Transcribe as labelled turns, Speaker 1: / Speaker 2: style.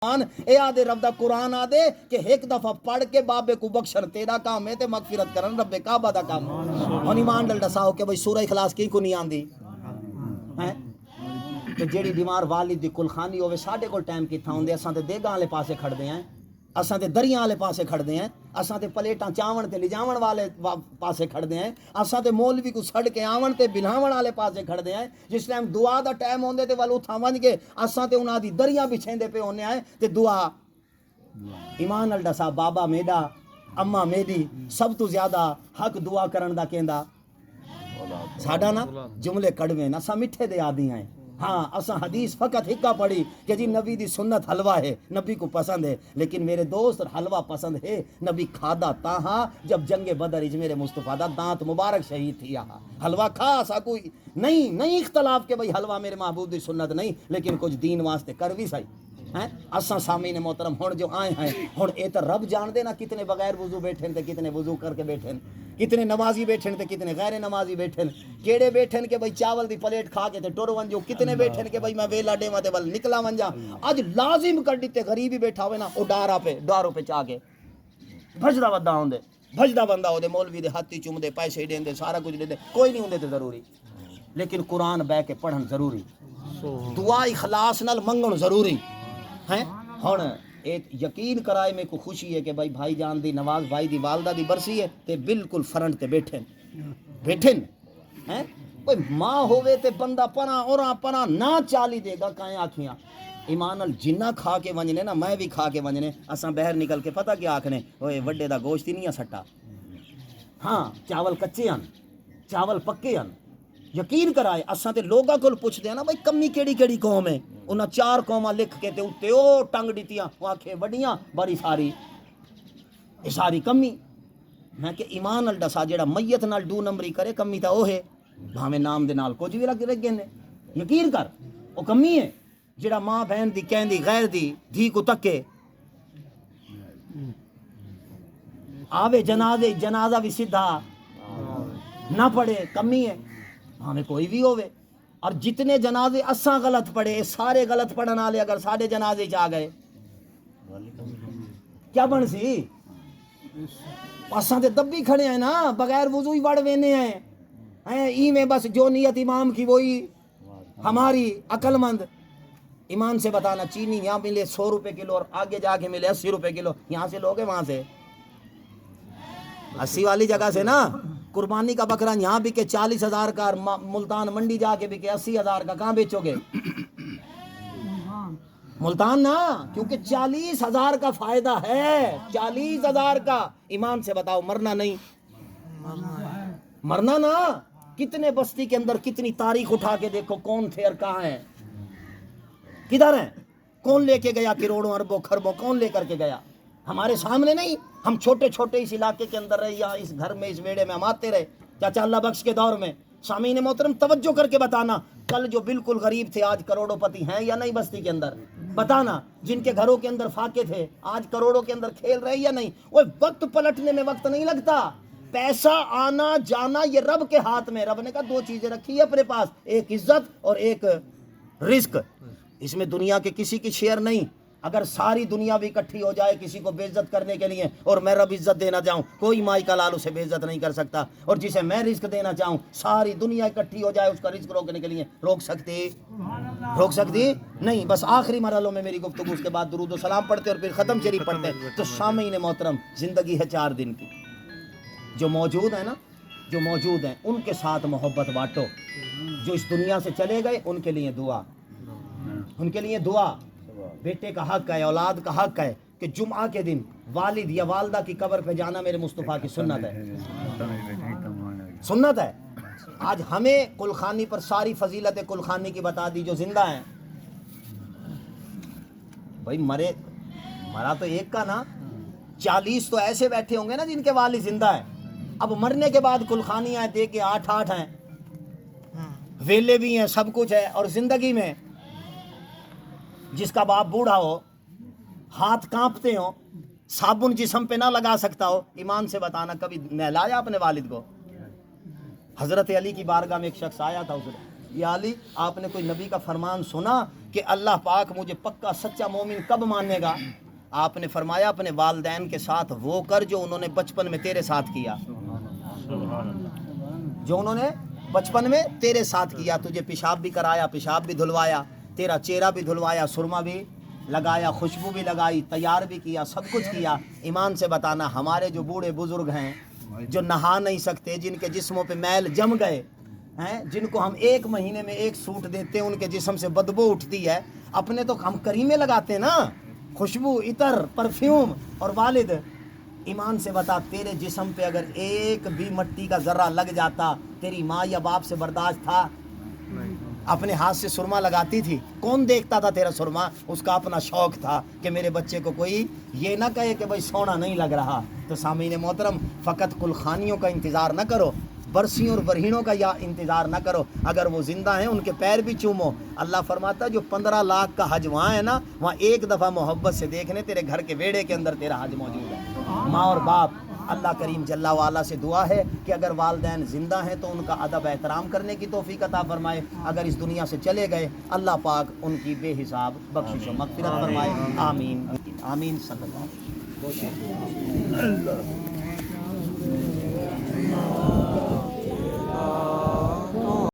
Speaker 1: اے آدھے رب دا قرآن آدھے کہ ایک دفعہ پڑھ کے بابے کو بخشن تیرا کام ہے تے مغفرت کرن رب کعبہ دا کام ہن ایمان ڈل دساؤ کہ بھئی سورہ اخلاص کی کو نہیں آندی ہیں کہ جیڑی بیمار والد دی کلخانی ہوے ساڈے کول ٹائم کیتھا ہوندے اساں تے دیگاں والے پاسے کھڑدے ہیں اساں تے دریاں والے پاسے کھڑدے ہیں اساں تے پلیٹاں چاون تے لجاون والے پاسے کھڑدے ہیں اساں تے مولوی کو سڑ کے آون تے بلاون والے پاسے کھڑدے ہیں جس ٹائم دعا دا ٹائم ہوندے تے ول اٹھا ونج کے اساں تے انہاں دی دریاں بچھیندے پے ہونے ہیں تے دعا ایمان نال دسا بابا میڈا اما میری سب تو زیادہ حق دعا کرن دا کیندا ساڈا نا جملے کڑوے نا اساں میٹھے دے عادی ہیں ہاں اساں حدیث فقط ہکا پڑھی کہ جی نبی دی سنت حلوہ ہے نبی کو پسند ہے لیکن میرے دوست حلوہ پسند ہے نبی کھادا تاہا جب جنگ بدر اج میرے مصطفیٰ دا دانت مبارک شہید تھیا حلوہ کھا سا کوئی نہیں اختلاف کہ بھئی حلوہ میرے محبوب دی سنت نہیں لیکن کچھ دین واسطے کر بھی صحیح ہیں اساں سامعین محترم ہن جو آئے ہیں ہن اے تے رب جان دے نا کتنے بغیر وضو بیٹھن تے کتنے وضو کر کے بیٹھن کتنے نمازی بیٹھن تے کتنے غیر نمازی بیٹھن کیڑے بیٹھن کہ بھئی چاول دی پلیٹ کھا کے تے ٹر ونجو کتنے بیٹھن کہ بھئی میں ویلا ڈیواں تے ول نکلا ونجا اج لازم کر دتے غریب ہی بیٹھا ہوئے نا او ڈاروں پہ چا کے بھجدا ودا ہوندے بھجدا بندہ ہو دے مولوی دے ہاتھی چومدے پیسے دیندے سارا کچھ دیندے کوئی نہیں ہوندے تے ضروری لیکن قرآن بہ کے پڑھن ضروری دعا اخلاص نال منگن ضروری ہیں ہن ایک یقین کرائے میں کو خوشی ہے کہ بھائی جان دی نواز بھائی دی والدہ دی برسی ہے تے بالکل فرنٹ تے بیٹھن ہیں کوئی ماں ہوئے تے بندہ پنا نہ چالی دے گا کائیں آکھیاں ایمان ال جنہ کھا کے ونجنے نا میں بھی کھا کے ونجنے اساں باہر نکل کے پتہ کیا آکھنے اوئے وڈے دا گوشت ہی نہیں سٹا ہاں چاول کچے ہن چاول پکے ہن یقین کرائے اساں تے لوگاں کول پوچھدے ہیں نا بھائی کمی کیڑی قوم ہے انہاں 4 قوماں لکھ کے تے اوتے او ٹنگ دتیاں او آکھے وڈیاں بڑی ساری کمی میں کہ ایمان نال دسا جیڑا میت نال 2 نمبری کرے کمی تا او ہے بھاویں نام دے نال کچھ بھی رکھ گئے نے یقین کر او کمی ہے جیڑا ماں بہن دی کہندی غیر دی دھی کو تکے آوے جنازہ بھی سیدھا نہ پڑھے کمی ہے ہمیں کوئی بھی ہوئے اور جتنے جنازے اساں غلط پڑھے سارے غلط پڑھن والے اگر سارے جنازے چ آ گئے کیا بن سی اساں تے دبی کھڑے ہیں نا بغیر وضو ہی وڑ وینے ہیں ای میں بس جو نیت امام کی وہی ہماری عقل مند ایمان سے بتانا چینی یہاں ملے 100 روپے کلو اور آگے جا کے ملے 80 روپے کلو یہاں سے لوگے وہاں سے 80 والی جگہ سے نا قربانی کا بکرا یہاں بھی کہ 40,000 کا ملتان منڈی جا کے بھی کہ 80,000 کا کہاں بیچو گے ملتان نا کیونکہ 40,000 کا فائدہ ہے 40,000 کا ایمان سے بتاؤ مرنا نہیں مرنا نا کتنے بستی کے اندر کتنی تاریخ اٹھا کے دیکھو کون تھے اور کہاں ہیں کدھر ہیں کون لے کے گیا کروڑوں اربوں خربوں کون لے کر کے گیا ہمارے سامنے نہیں ہم چھوٹے اس علاقے کے اندر رہے یا اس گھر میں اس ویڑے میں ہم آتے رہے چاچا اللہ بخش کے دور میں سامعین محترم توجہ کر کے بتانا کل جو بالکل غریب تھے آج کروڑوں پتی ہیں یا نہیں بستی کے اندر بتانا جن کے گھروں کے اندر فاقے تھے آج کروڑوں کے اندر کھیل رہے یا نہیں وہ وقت پلٹنے میں وقت نہیں لگتا پیسہ آنا جانا یہ رب کے ہاتھ میں رب نے کہا 2 چیزیں رکھی ہے اپنے پاس ایک عزت اور ایک رزق اس میں دنیا کے کسی کی شیئر نہیں اگر ساری دنیا بھی اکٹھی ہو جائے کسی کو بے عزت کرنے کے لیے اور میں رب عزت دینا چاہوں کوئی مائی کا لال اسے بے عزت نہیں کر سکتا اور جسے میں رزق دینا چاہوں ساری دنیا اکٹھی ہو جائے اس کا رزق روکنے کے لیے روک سکتی نہیں بس آخری مرحلوں میں میری گفتگو اس کے بعد درود و سلام پڑھتے اور پھر ختم شریف پڑھتے تو سامعین محترم زندگی ہے 4 دن کی جو موجود ہیں ان کے ساتھ محبت بانٹو جو اس دنیا سے چلے گئے ان کے لیے دعا بیٹے کا حق ہے اولاد کا حق ہے کہ جمعہ کے دن والد یا والدہ کی قبر پہ جانا میرے مصطفیٰ کی سنت ہے آج ہمیں کلخانی پر ساری فضیلت کلخانی کی بتا دی جو زندہ ہیں بھائی مرا تو ایک کا نا 40 تو ایسے بیٹھے ہوں گے نا جن کے والد زندہ ہیں اب مرنے کے بعد کلخانیاں دے کے 8 ہیں ویلے بھی ہیں سب کچھ ہے اور زندگی میں جس کا باپ بوڑھا ہو ہاتھ کانپتے ہوں صابن جسم پہ نہ لگا سکتا ہو ایمان سے بتانا کبھی نہلایا اپنے والد کو حضرت علی کی بارگاہ میں ایک شخص آیا تھا یا علی آپ نے کوئی نبی کا فرمان سنا کہ اللہ پاک مجھے پکا سچا مومن کب مانے گا؟ آپ نے فرمایا اپنے والدین کے ساتھ وہ کر جو انہوں نے بچپن میں تیرے ساتھ کیا، جو انہوں نے بچپن میں تیرے ساتھ کیا، تجھے پیشاب بھی کرایا، پیشاب بھی دھلوایا، تیرا چہرہ بھی دھلوایا، سرما بھی لگایا، خوشبو بھی لگائی، تیار بھی کیا، سب کچھ کیا۔ ایمان سے بتانا ہمارے جو بوڑھے بزرگ ہیں جو نہا نہیں سکتے، جن کے جسموں پہ میل جم گئے ہیں، جن کو ہم 1 مہینے میں 1 سوٹ دیتے ہیں، ان کے جسم سے بدبو اٹھتی ہے، اپنے تو ہم کریمے لگاتے ہیں نا، خوشبو، عطر، پرفیوم، اور والد ایمان سے بتا تیرے جسم پہ اگر ایک بھی مٹی کا ذرہ لگ جاتا، تیری ماں یا باپ سے برداشت تھا؟ اپنے ہاتھ سے سرما لگاتی تھی، کون دیکھتا تھا تیرا سرما؟ اس کا اپنا شوق تھا کہ میرے بچے کو کوئی یہ نہ کہے کہ بھائی سونا نہیں لگ رہا۔ تو سامعین محترم، فقط کلخانیوں کا انتظار نہ کرو، برسیوں اور برہینوں کا یا انتظار نہ کرو، اگر وہ زندہ ہیں ان کے پیر بھی چومو۔ اللہ فرماتا ہے جو 15 لاکھ کا حج وہاں ہے نا، وہاں ایک دفعہ محبت سے دیکھنے، تیرے گھر کے ویڑے کے اندر تیرا حج موجود ہے۔ ماں اور باپ، اللہ کریم جل وعلا سے دعا ہے کہ اگر والدین زندہ ہیں تو ان کا ادب احترام کرنے کی توفیق عطا فرمائے، اگر اس دنیا سے چلے گئے اللہ پاک ان کی بے حساب بخشش و مغفرت فرمائے، آمین آمین صلی اللہ علیہ وسلم۔